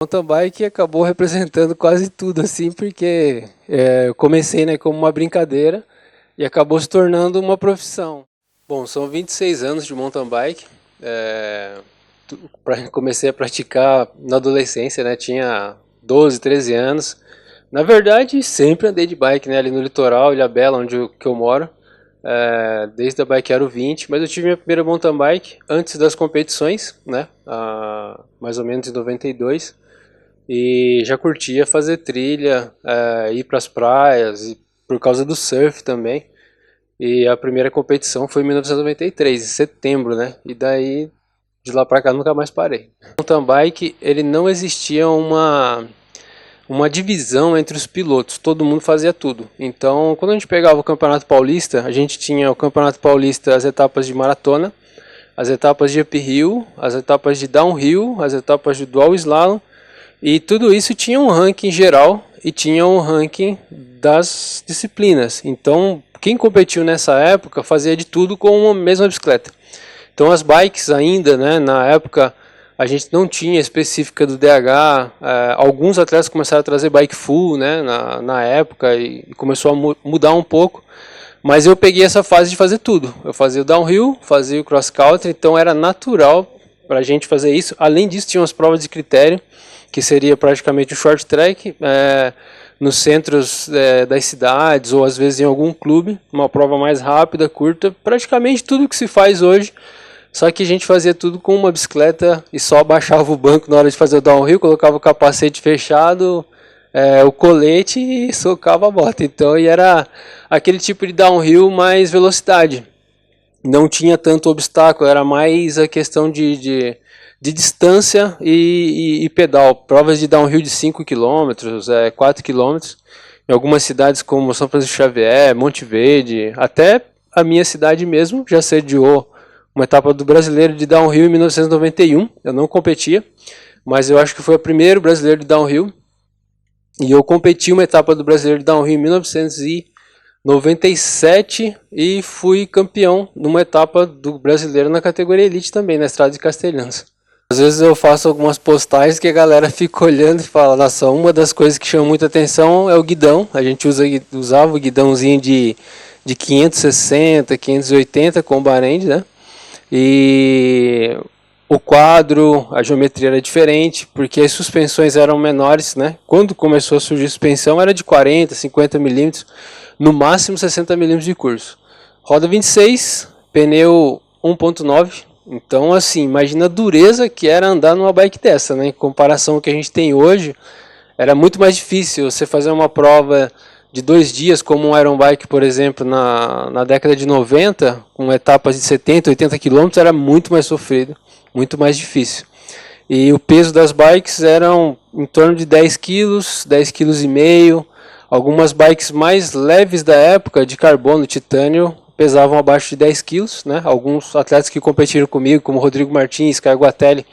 Mountain bike acabou representando quase tudo assim, porque eu comecei, né, como uma brincadeira e acabou se tornando uma profissão. Bom, são 26 anos de mountain bike. Comecei a praticar na adolescência, né, tinha 12, 13 anos. Na verdade, sempre andei de bike, né, ali no litoral, Ilhabela, que eu moro, desde a Bike Aero 20, mas eu tive minha primeira mountain bike antes das competições, né, mais ou menos em 92. E já curtia fazer trilha, ir para as praias, e por causa do surf também. E a primeira competição foi em 1993, em setembro, né? E daí, de lá pra cá, nunca mais parei. No mountain bike, ele não existia uma divisão entre os pilotos, todo mundo fazia tudo. Então, quando a gente pegava o Campeonato Paulista, a gente tinha o Campeonato Paulista, as etapas de maratona, as etapas de uphill, as etapas de downhill, as etapas de dual slalom, e tudo isso tinha um ranking geral e tinha um ranking das disciplinas. Então, quem competiu nessa época fazia de tudo com a mesma bicicleta. Então, as bikes ainda, né, na época, a gente não tinha específica do DH. Alguns atletas começaram a trazer bike full, né, na época, e começou a mudar um pouco. Mas eu peguei essa fase de fazer tudo. Eu fazia o downhill, fazia o cross country, então era natural para a gente fazer isso. Além disso, tinha umas provas de critério, que seria praticamente o short track, nos centros das cidades, ou às vezes em algum clube, uma prova mais rápida, curta, praticamente tudo que se faz hoje, só que a gente fazia tudo com uma bicicleta e só abaixava o banco na hora de fazer o downhill, colocava o capacete fechado, o colete e socava a bota. Então, e era aquele tipo de downhill mais velocidade, não tinha tanto obstáculo, era mais a questão de distância e pedal. Provas de downhill de 5 km, 4 km, em algumas cidades como São Francisco Xavier, Monte Verde, até a minha cidade mesmo já sediou uma etapa do brasileiro de downhill em 1991. Eu não competia, mas eu acho que foi o primeiro brasileiro de downhill. E eu competi uma etapa do brasileiro de downhill em 1997 e fui campeão numa etapa do brasileiro na categoria Elite também, na estrada de Castelhanos. Às vezes eu faço algumas postagens que a galera fica olhando e fala, nossa, uma das coisas que chama muita atenção é o guidão. A gente usava o guidãozinho de 560, 580 com Bahrein, né? E o quadro, a geometria era diferente, porque as suspensões eram menores, né? Quando começou a surgir suspensão era de 40, 50 milímetros, no máximo 60 milímetros de curso. Roda 26, pneu 1.9. Então, assim, imagina a dureza que era andar numa bike dessa, né? Em comparação ao que a gente tem hoje, era muito mais difícil você fazer uma prova de 2 dias, como um Iron Bike, por exemplo, na década de 90, com etapas de 70, 80 km, era muito mais sofrido, muito mais difícil. E o peso das bikes eram em torno de 10 quilos, 10,5 kg. Algumas bikes mais leves da época, de carbono, titânio, pesavam abaixo de 10 quilos, né? Alguns atletas que competiram comigo, como Rodrigo Martins, Caio Guatelli,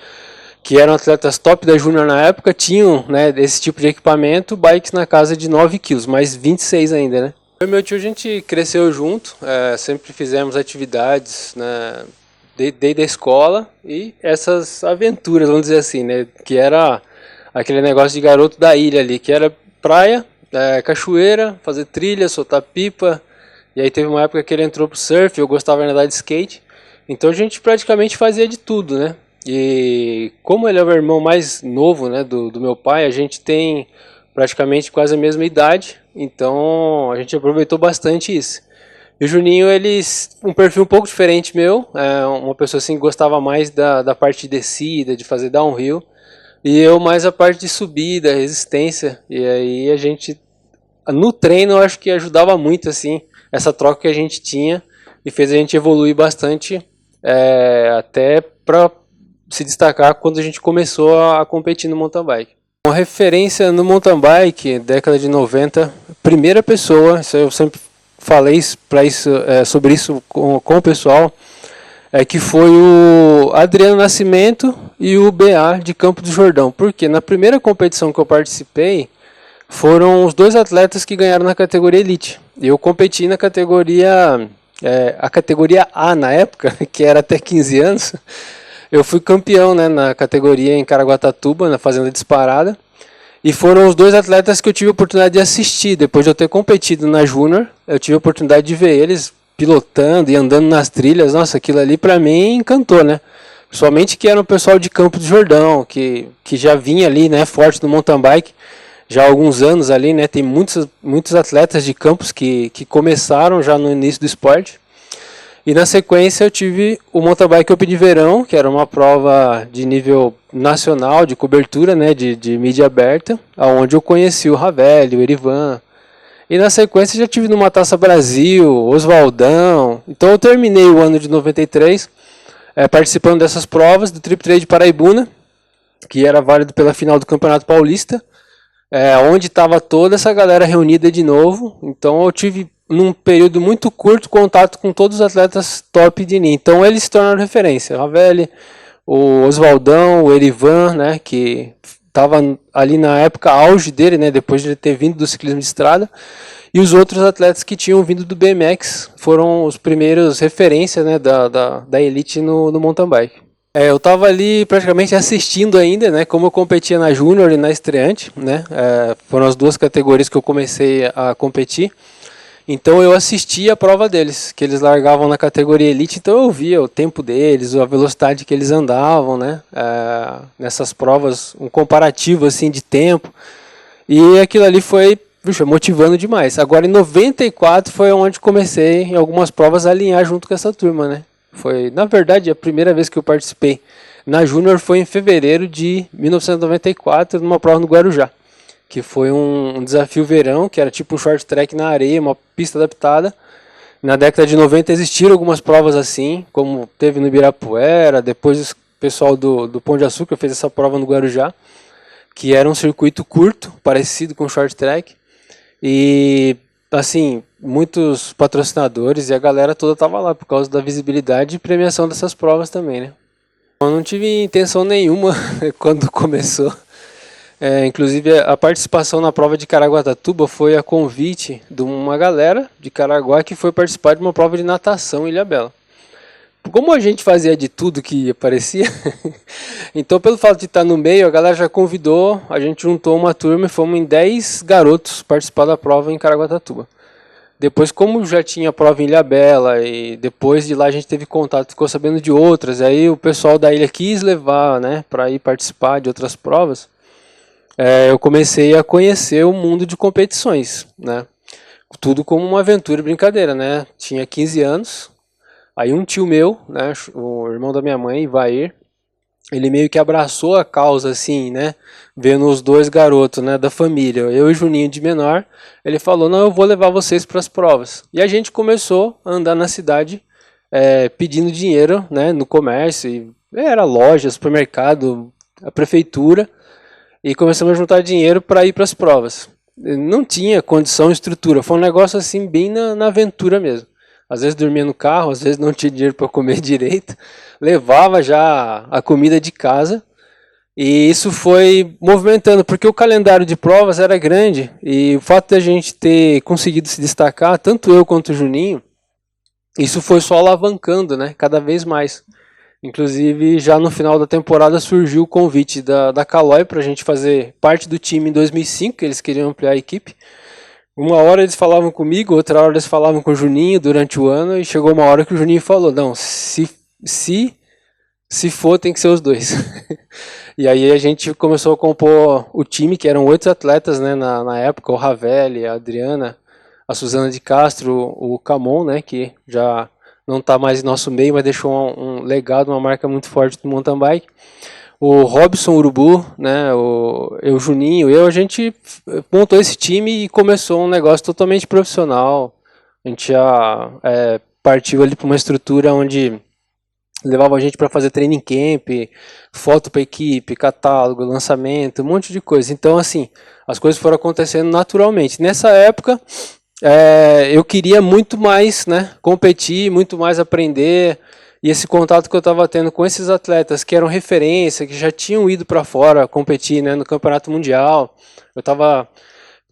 que eram atletas top da Júnior na época, tinham, né, esse tipo de equipamento, bikes na casa de 9 quilos, mais 26 ainda, né? Eu e meu tio, a gente cresceu junto, sempre fizemos atividades, né, desde a escola, e essas aventuras, vamos dizer assim, né, que era aquele negócio de garoto da ilha ali, que era praia, cachoeira, fazer trilha, soltar pipa. E aí teve uma época que ele entrou pro surf, eu gostava de andar de skate, então a gente praticamente fazia de tudo, né? E como ele é o irmão mais novo, né, do meu pai, a gente tem praticamente quase a mesma idade, então a gente aproveitou bastante isso. E o Juninho, ele um perfil um pouco diferente meu, uma pessoa assim que gostava mais da parte de descida, de fazer downhill, e eu mais a parte de subida, resistência. E aí a gente, no treino, eu acho que ajudava muito assim, essa troca que a gente tinha, e fez a gente evoluir bastante, até para se destacar quando a gente começou a competir no mountain bike. Uma referência no mountain bike, década de 90, primeira pessoa, eu sempre falei sobre isso com o pessoal, que foi o Adriano Nascimento e o BA de Campo do Jordão. Porque na primeira competição que eu participei, foram os 2 atletas que ganharam na categoria Elite. Eu competi na categoria, a categoria A na época, que era até 15 anos. eu fui campeão, né, na categoria em Caraguatatuba, na fazenda disparada. E foram os 2 atletas que eu tive a oportunidade de assistir. Depois de eu ter competido na Júnior, eu tive a oportunidade de ver eles pilotando e andando nas trilhas. Nossa, aquilo ali pra mim encantou, né? Somente que era o pessoal de Campos do Jordão, que já vinha ali, né, forte no mountain bike, já há alguns anos ali, né? Tem muitos atletas de Campos que começaram já no início do esporte. E na sequência eu tive o Mountain Bike Open de verão, que era uma prova de nível nacional, de cobertura, né, de mídia aberta, onde eu conheci o Ravelli, o Erivan. E na sequência já tive numa Taça Brasil, Oswaldão. Então eu terminei o ano de 93 participando dessas provas do Trip Trade Paraibuna, que era válido pela final do Campeonato Paulista, onde estava toda essa galera reunida de novo. Então eu tive, num período muito curto, contato com todos os atletas top de NIM. Então eles se tornaram referência. O Ravelli, o Oswaldão, o Erivan, né, que estava ali na época auge dele, né, depois de ele ter vindo do ciclismo de estrada. E os outros atletas que tinham vindo do BMX foram os primeiros referências, né, da elite no mountain bike. Eu estava ali praticamente assistindo ainda, né, como eu competia na Júnior e na estreante, né, foram as 2 categorias que eu comecei a competir. Então eu assistia a prova deles, que eles largavam na categoria Elite, então eu via o tempo deles, a velocidade que eles andavam, né, nessas provas, um comparativo assim de tempo, e aquilo ali foi, motivando demais. Agora em 94 foi onde comecei em algumas provas a alinhar junto com essa turma, né. Foi, na verdade, a primeira vez que eu participei na Júnior foi em fevereiro de 1994, numa prova no Guarujá, que foi um desafio verão, que era tipo um short track na areia, uma pista adaptada. Na década de 90 existiram algumas provas assim, como teve no Ibirapuera, depois o pessoal do Pão de Açúcar fez essa prova no Guarujá, que era um circuito curto, parecido com short track, e assim, muitos patrocinadores e a galera toda estava lá por causa da visibilidade e premiação dessas provas também, né? Eu não tive intenção nenhuma quando começou. Inclusive a participação na prova de Caraguatatuba foi a convite de uma galera de Caraguá que foi participar de uma prova de natação em Ilhabela. Como a gente fazia de tudo que aparecia, então pelo fato de estar no meio, a galera já convidou, a gente juntou uma turma e fomos em 10 garotos participar da prova em Caraguatatuba. Depois, como já tinha prova em Ilhabela, e depois de lá a gente teve contato, ficou sabendo de outras, aí o pessoal da ilha quis levar, né, para ir participar de outras provas, eu comecei a conhecer o mundo de competições, né, tudo como uma aventura e brincadeira, né, tinha 15 anos, aí um tio meu, né, o irmão da minha mãe, Ivair, ele meio que abraçou a causa, assim, né, vendo os 2 garotos, né, da família, eu e o Juninho de menor, ele falou, não, eu vou levar vocês para as provas. E a gente começou a andar na cidade pedindo dinheiro, né, no comércio, era loja, supermercado, a prefeitura, e começamos a juntar dinheiro para ir para as provas. Não tinha condição e estrutura, foi um negócio assim, bem na aventura mesmo. Às vezes dormia no carro, às vezes não tinha dinheiro para comer direito, levava já a comida de casa, e isso foi movimentando, porque o calendário de provas era grande, e o fato de a gente ter conseguido se destacar, tanto eu quanto o Juninho, isso foi só alavancando, né, cada vez mais. Inclusive, já no final da temporada surgiu o convite da Caloi para a gente fazer parte do time em 2005, que eles queriam ampliar a equipe. Uma hora eles falavam comigo, outra hora eles falavam com o Juninho durante o ano, e chegou uma hora que o Juninho falou, não, se for, tem que ser os 2. E aí a gente começou a compor o time, que eram 8 atletas, né, na época, o Ravelli, a Adriana, a Suzana de Castro, o Camon, né, que já não está mais em nosso meio, mas deixou um legado, uma marca muito forte do mountain bike. O Robson Urubu, né, o Juninho, a gente montou esse time e começou um negócio totalmente profissional. A gente já partiu ali para uma estrutura onde levava a gente para fazer training camp, foto para equipe, catálogo, lançamento, um monte de coisa. Então, assim, as coisas foram acontecendo naturalmente. Nessa época, eu queria muito mais, né, competir, muito mais aprender, e esse contato que eu estava tendo com esses atletas que eram referência, que já tinham ido para fora competir, né, no Campeonato Mundial, eu estava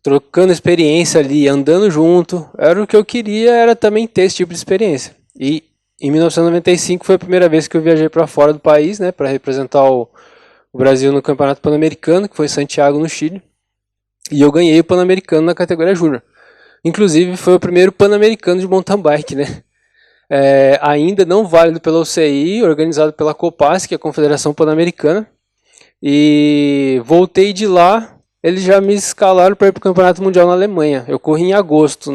trocando experiência ali, andando junto, era o que eu queria, era também ter esse tipo de experiência. E em 1995 foi a primeira vez que eu viajei para fora do país, né, para representar o Brasil no Campeonato Pan-Americano, que foi em Santiago, no Chile. E eu ganhei o Pan-Americano na categoria Júnior. Inclusive, foi o primeiro Pan-Americano de mountain bike, né? Ainda não válido pela UCI, organizado pela COPAS, que é a Confederação Pan-Americana. E voltei de lá, eles já me escalaram para ir para o Campeonato Mundial na Alemanha. Eu corri em agosto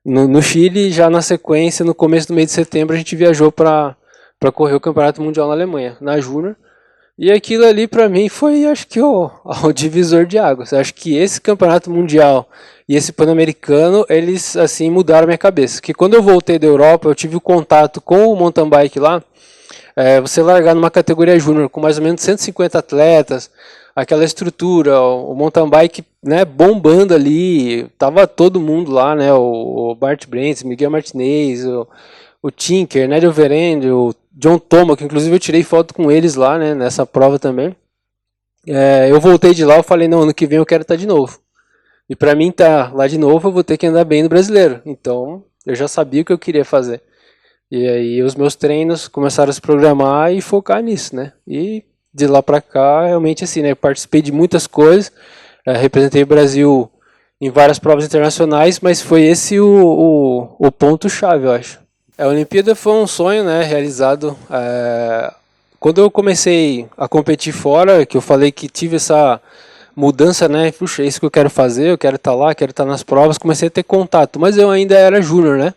no Chile, e já na sequência, no começo do mês de setembro, a gente viajou para correr o Campeonato Mundial na Alemanha, na Júnior. E aquilo ali para mim foi, acho que, o divisor de águas. Acho que esse Campeonato Mundial e esse Pan-Americano, eles assim mudaram minha cabeça. Que quando eu voltei da Europa, eu tive o contato com o mountain bike lá. Você largar numa categoria júnior com mais ou menos 150 atletas, aquela estrutura, o mountain bike, né, bombando ali, tava todo mundo lá, né, o Bart Brentz, Miguel Martinez, o Tinker, Nélio Verende, o John Thomas, que inclusive eu tirei foto com eles lá, né, nessa prova também. Eu voltei de lá, eu falei, não, ano que vem eu quero estar de novo. E para mim estar lá de novo, eu vou ter que andar bem no brasileiro. Então, eu já sabia o que eu queria fazer. E aí os meus treinos começaram a se programar e focar nisso, né? E de lá para cá, realmente assim, né? Eu participei de muitas coisas, representei o Brasil em várias provas internacionais, mas foi esse o ponto-chave, eu acho. A Olimpíada foi um sonho, né? Realizado. Quando eu comecei a competir fora, que eu falei que tive essa mudança, né? Puxa, é isso que eu quero fazer, eu quero estar lá, quero estar nas provas, comecei a ter contato, mas eu ainda era júnior, né?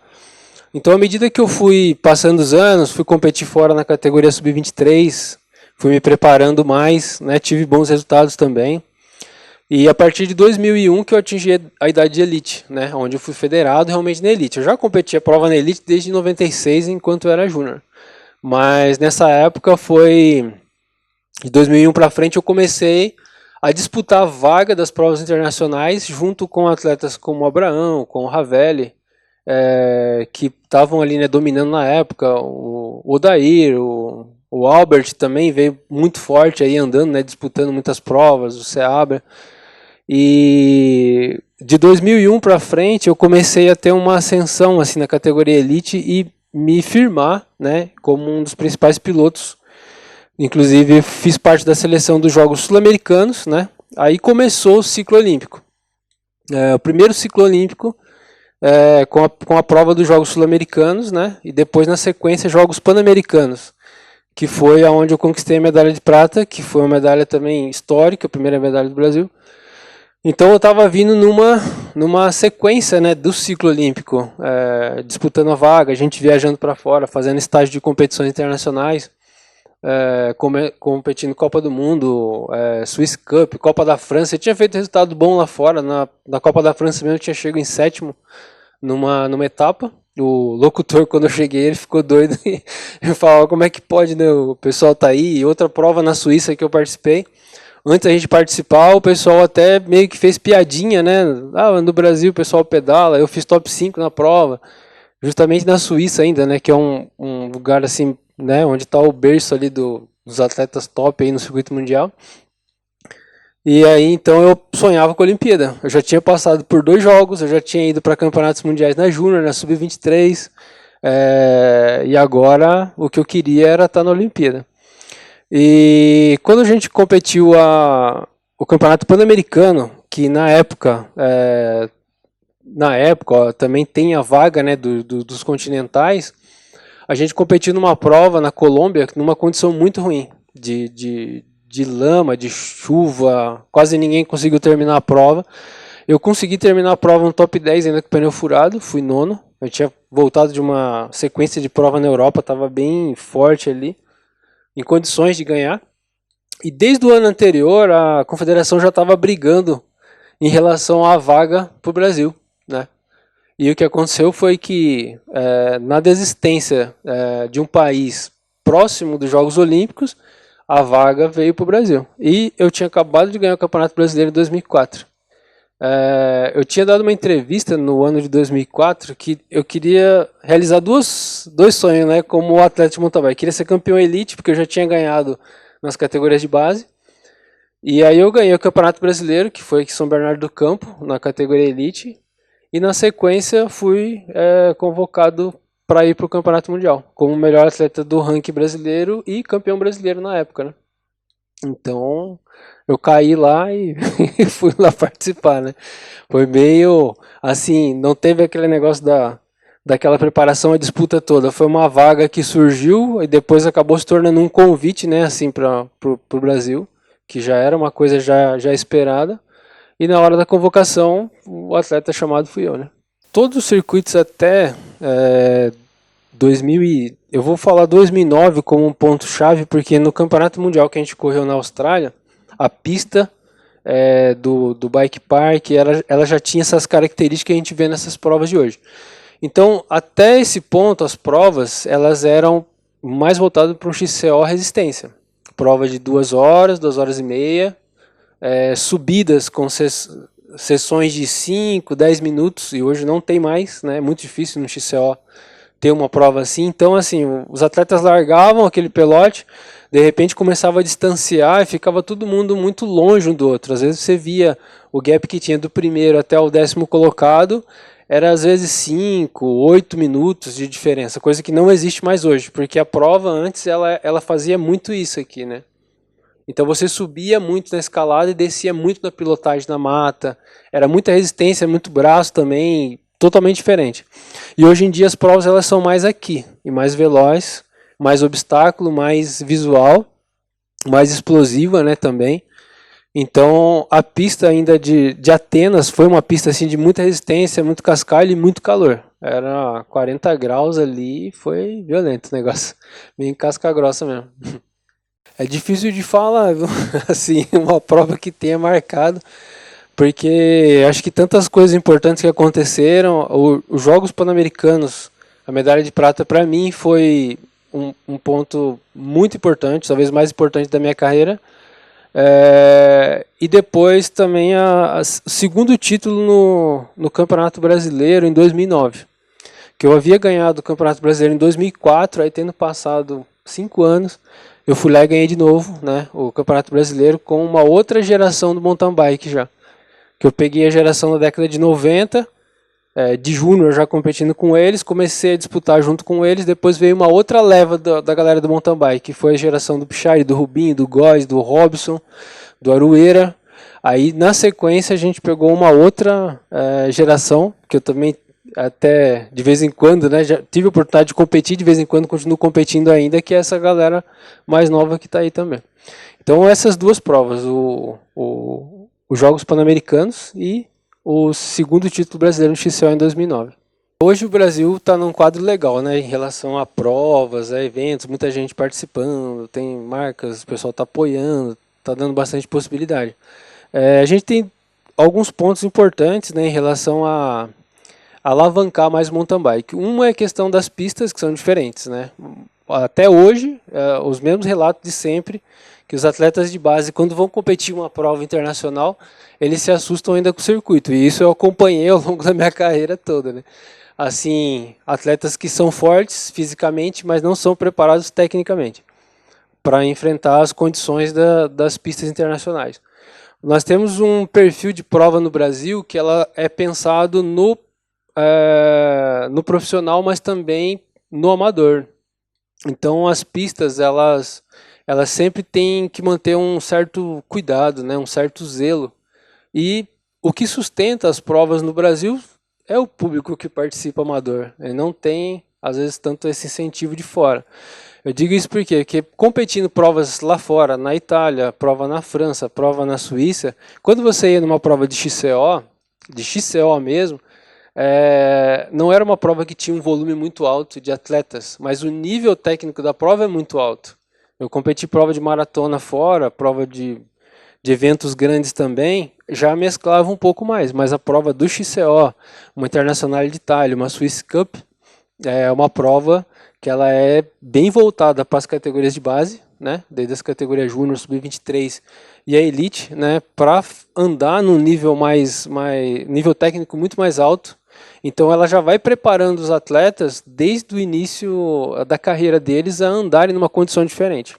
Então, à medida que eu fui passando os anos, fui competir fora na categoria sub-23, fui me preparando mais, né? Tive bons resultados também. E a partir de 2001 que eu atingi a idade de elite, né? Onde eu fui federado realmente na elite. Eu já competia prova na elite desde 96, enquanto eu era júnior. Mas nessa época foi de 2001 para frente eu comecei a disputar a vaga das provas internacionais junto com atletas como o Abraão, com o Ravelli, que estavam ali, né, dominando na época, o Odair, o Albert também veio muito forte aí andando, né, disputando muitas provas, o Seabra. E de 2001 para frente eu comecei a ter uma ascensão assim na categoria elite e me firmar, né, como um dos principais pilotos. Inclusive fiz parte da seleção dos Jogos Sul-Americanos, né? Aí começou o ciclo olímpico. O primeiro ciclo olímpico com a prova dos Jogos Sul-Americanos, né? E depois na sequência Jogos Pan-Americanos, que foi aonde eu conquistei a medalha de prata, que foi uma medalha também histórica, a primeira medalha do Brasil. Então eu estava vindo numa sequência, né, do ciclo olímpico, disputando a vaga, a gente viajando para fora, fazendo estágio de competições internacionais, competindo Copa do Mundo, Swiss Cup, Copa da França. Eu tinha feito resultado bom lá fora, na Copa da França mesmo eu tinha chegado em sétimo numa etapa. O locutor, quando eu cheguei, ele ficou doido e eu falava, como é que pode, né, o pessoal tá aí. E outra prova na Suíça que eu participei, antes da gente participar, o pessoal até meio que fez piadinha, né? No Brasil o pessoal pedala, eu fiz top 5 na prova, justamente na Suíça ainda, né? Que é um lugar assim, né? Onde está o berço ali dos atletas top aí no circuito mundial. E aí então eu sonhava com a Olimpíada. Eu já tinha passado por 2 jogos, eu já tinha ido para campeonatos mundiais na Júnior, na Sub-23, e agora o que eu queria era estar na Olimpíada. E quando a gente competiu o Campeonato Pan-Americano, que na época também tem a vaga, né, dos continentais, a gente competiu numa prova na Colômbia, numa condição muito ruim, de lama, de chuva, quase ninguém conseguiu terminar a prova. Eu consegui terminar a prova no top 10 ainda com o pneu furado, fui nono. Eu tinha voltado de uma sequência de prova na Europa, estava bem forte ali, em condições de ganhar. E desde o ano anterior a confederação já estava brigando em relação à vaga para o Brasil, né? E o que aconteceu foi que na desistência de um país próximo dos Jogos Olímpicos, a vaga veio para o Brasil. E eu tinha acabado de ganhar o Campeonato Brasileiro em 2004. Eu tinha dado uma entrevista no ano de 2004 que eu queria realizar dois sonhos, né, como atleta de mountain bike. Eu queria ser campeão elite, porque eu já tinha ganhado nas categorias de base. E aí eu ganhei o Campeonato Brasileiro, que foi aqui em São Bernardo do Campo, na categoria elite. E na sequência fui convocado para ir para o Campeonato Mundial, como o melhor atleta do ranking brasileiro e campeão brasileiro na época, né? Então, eu caí lá e fui lá participar, né? Foi meio assim, não teve aquele negócio daquela preparação, a disputa toda. Foi uma vaga que surgiu e depois acabou se tornando um convite, né, assim, para o Brasil, que já era uma coisa já esperada. E na hora da convocação, o atleta chamado fui eu, né? Todos os circuitos até 2000 eu vou falar 2009 como um ponto-chave, porque no Campeonato Mundial que a gente correu na Austrália, a pista do bike park, ela já tinha essas características que a gente vê nessas provas de hoje. Então, até esse ponto, as provas elas eram mais voltadas para um XCO resistência. Prova de 2 horas, 2 horas e meia, subidas com sessões de 5, 10 minutos, e hoje não tem mais, né? É muito difícil no XCO ter uma prova assim. Então, assim, os atletas largavam aquele pelote, de repente começava a distanciar e ficava todo mundo muito longe um do outro. Às vezes você via o gap que tinha do primeiro até o 10º colocado, era às vezes 5, 8 minutos de diferença, coisa que não existe mais hoje, porque a prova antes ela fazia muito isso aqui, né? Então você subia muito na escalada e descia muito na pilotagem na mata, era muita resistência, muito braço também, totalmente diferente. E hoje em dia as provas elas são mais aqui, e mais veloz, mais obstáculo, mais visual, mais explosiva, né, também. Então a pista ainda de Atenas foi uma pista assim de muita resistência, muito cascalho e muito calor. Era 40 graus ali, foi violento o negócio, bem casca grossa mesmo. É difícil de falar, viu? Assim, uma prova que tenha marcado, porque acho que tantas coisas importantes que aconteceram, os Jogos Pan-Americanos, a medalha de prata para mim foi um ponto muito importante, talvez mais importante da minha carreira. E depois também o segundo título no Campeonato Brasileiro em 2009, que eu havia ganhado o Campeonato Brasileiro em 2004, aí tendo passado 5 anos, eu fui lá e ganhei de novo, né, o Campeonato Brasileiro com uma outra geração do mountain bike já. Que eu peguei a geração da década de 90, de júnior já competindo com eles, comecei a disputar junto com eles, depois veio uma outra leva da galera do mountain bike, que foi a geração do Pichari, do Rubinho, do Góes, do Robson, do Arueira. Aí na sequência a gente pegou uma outra geração, que eu também até de vez em quando, né, já tive a oportunidade de competir, de vez em quando continuo competindo ainda, que é essa galera mais nova que está aí também. Então essas duas provas, os Jogos Pan-Americanos e o segundo título brasileiro no XCO em 2009. Hoje o Brasil está num quadro legal, né, em relação a provas, a eventos, muita gente participando, tem marcas, o pessoal está apoiando, está dando bastante possibilidade. A gente tem alguns pontos importantes, né, em relação a alavancar mais o mountain bike. Uma é a questão das pistas, que são diferentes, né? Até hoje, os mesmos relatos de sempre, que os atletas de base, quando vão competir uma prova internacional, eles se assustam ainda com o circuito. E isso eu acompanhei ao longo da minha carreira toda, né? Assim, atletas que são fortes fisicamente, mas não são preparados tecnicamente para enfrentar as condições das pistas internacionais. Nós temos um perfil de prova no Brasil que ela é pensado no profissional, mas também no amador. Então as pistas elas sempre têm que manter um certo cuidado, né, um certo zelo. E o que sustenta as provas no Brasil é o público que participa amador. Ele não tem, às vezes, tanto esse incentivo de fora. Eu digo isso porque competindo provas lá fora, na Itália, prova na França, prova na Suíça, quando você ia numa prova de XCO mesmo, não era uma prova que tinha um volume muito alto de atletas, mas o nível técnico da prova é muito alto. Eu competi prova de maratona fora, prova de eventos grandes também, já mesclava um pouco mais, mas a prova do XCO, uma Internacional de Itália, uma Swiss Cup, é uma prova que ela é bem voltada para as categorias de base, né, desde as categorias Júnior, Sub-23 e a Elite, né, para andar num nível nível técnico muito mais alto. Então ela já vai preparando os atletas desde o início da carreira deles a andarem numa condição diferente.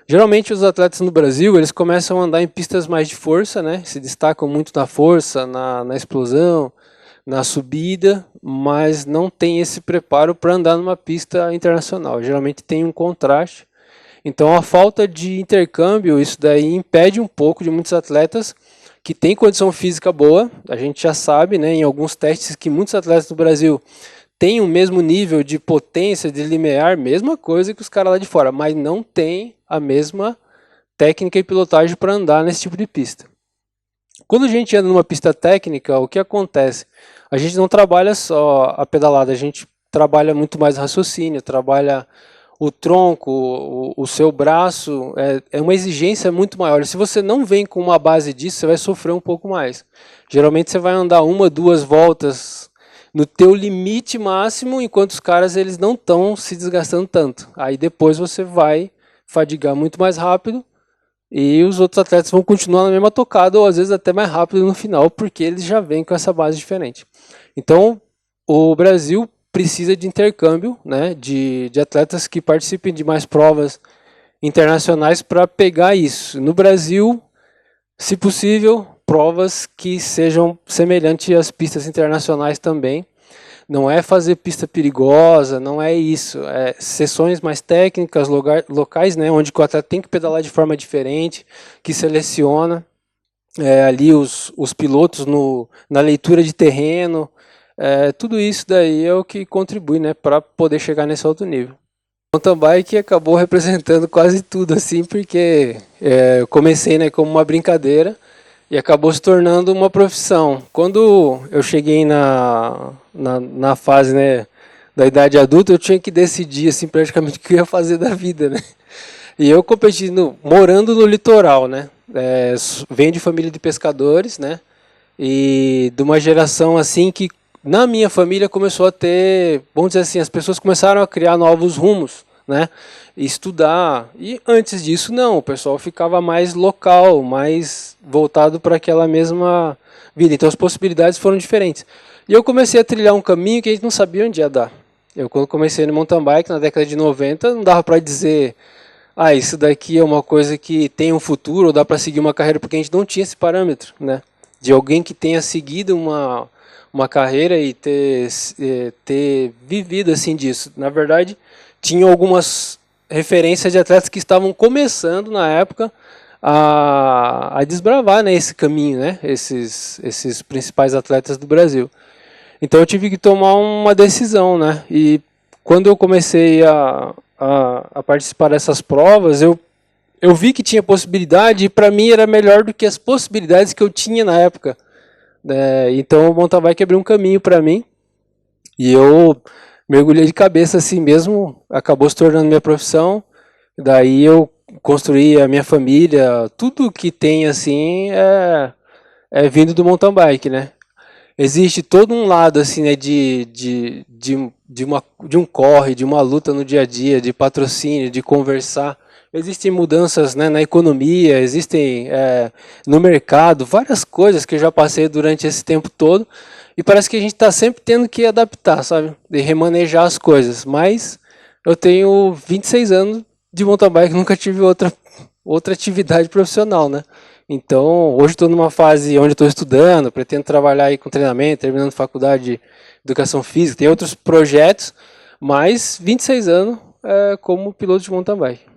Geralmente os atletas no Brasil, eles começam a andar em pistas mais de força, né? Se destacam muito na força, na explosão, na subida, mas não tem esse preparo para andar numa pista internacional. Geralmente tem um contraste. Então a falta de intercâmbio, isso daí impede um pouco de muitos atletas que têm condição física boa. A gente já sabe, né, em alguns testes que muitos atletas do Brasil têm o mesmo nível de potência, de limiar, mesma coisa que os caras lá de fora, mas não tem a mesma técnica e pilotagem para andar nesse tipo de pista. Quando a gente anda numa pista técnica, o que acontece? A gente não trabalha só a pedalada, a gente trabalha muito mais raciocínio, trabalha o tronco, o seu braço, é uma exigência muito maior. Se você não vem com uma base disso, você vai sofrer um pouco mais. Geralmente você vai andar 1, 2 voltas no teu limite máximo, enquanto os caras eles não estão se desgastando tanto. Aí depois você vai fadigar muito mais rápido e os outros atletas vão continuar na mesma tocada ou às vezes até mais rápido no final, porque eles já vêm com essa base diferente. Então, o Brasil precisa de intercâmbio, né, de atletas que participem de mais provas internacionais para pegar isso. No Brasil, se possível, provas que sejam semelhantes às pistas internacionais também. Não é fazer pista perigosa, não é isso. É sessões mais técnicas, locais, né, onde o atleta tem que pedalar de forma diferente, que seleciona ali os pilotos na leitura de terreno. Tudo isso daí é o que contribui, né, para poder chegar nesse alto nível. O mountain bike acabou representando quase tudo, assim, porque eu comecei, né, como uma brincadeira e acabou se tornando uma profissão. Quando eu cheguei na fase, né, da idade adulta, eu tinha que decidir assim, praticamente o que eu ia fazer da vida, né? E eu competindo, morando no litoral, né? Venho de família de pescadores, né? E de uma geração assim que na minha família começou a ter, vamos dizer assim, as pessoas começaram a criar novos rumos, né? Estudar. E antes disso não, o pessoal ficava mais local, mais voltado para aquela mesma vida. Então as possibilidades foram diferentes. E eu comecei a trilhar um caminho que a gente não sabia onde ia dar. Eu quando comecei no mountain bike na década de 90, não dava para dizer isso daqui é uma coisa que tem um futuro, ou dá para seguir uma carreira, porque a gente não tinha esse parâmetro, né? De alguém que tenha seguido uma carreira e ter vivido assim disso. Na verdade, tinha algumas referências de atletas que estavam começando na época a desbravar, né, esse caminho, né, esses principais atletas do Brasil. Então eu tive que tomar uma decisão, né, e quando eu comecei a participar dessas provas, eu vi que tinha possibilidade e para mim era melhor do que as possibilidades que eu tinha na época. Então o mountain bike abriu um caminho para mim e eu mergulhei de cabeça assim mesmo, acabou se tornando minha profissão. Daí eu construí a minha família, tudo que tem assim é vindo do mountain bike, né? Existe todo um lado assim, né, de um corre, de uma luta no dia a dia, de patrocínio, de conversar. Existem mudanças, né, na economia, existem no mercado, várias coisas que eu já passei durante esse tempo todo e parece que a gente está sempre tendo que adaptar, sabe? De remanejar as coisas. Mas eu tenho 26 anos de mountain bike, nunca tive outra atividade profissional, né? Então, hoje estou numa fase onde estou estudando, pretendo trabalhar aí com treinamento, terminando faculdade de educação física, tem outros projetos, mas 26 anos como piloto de mountain bike.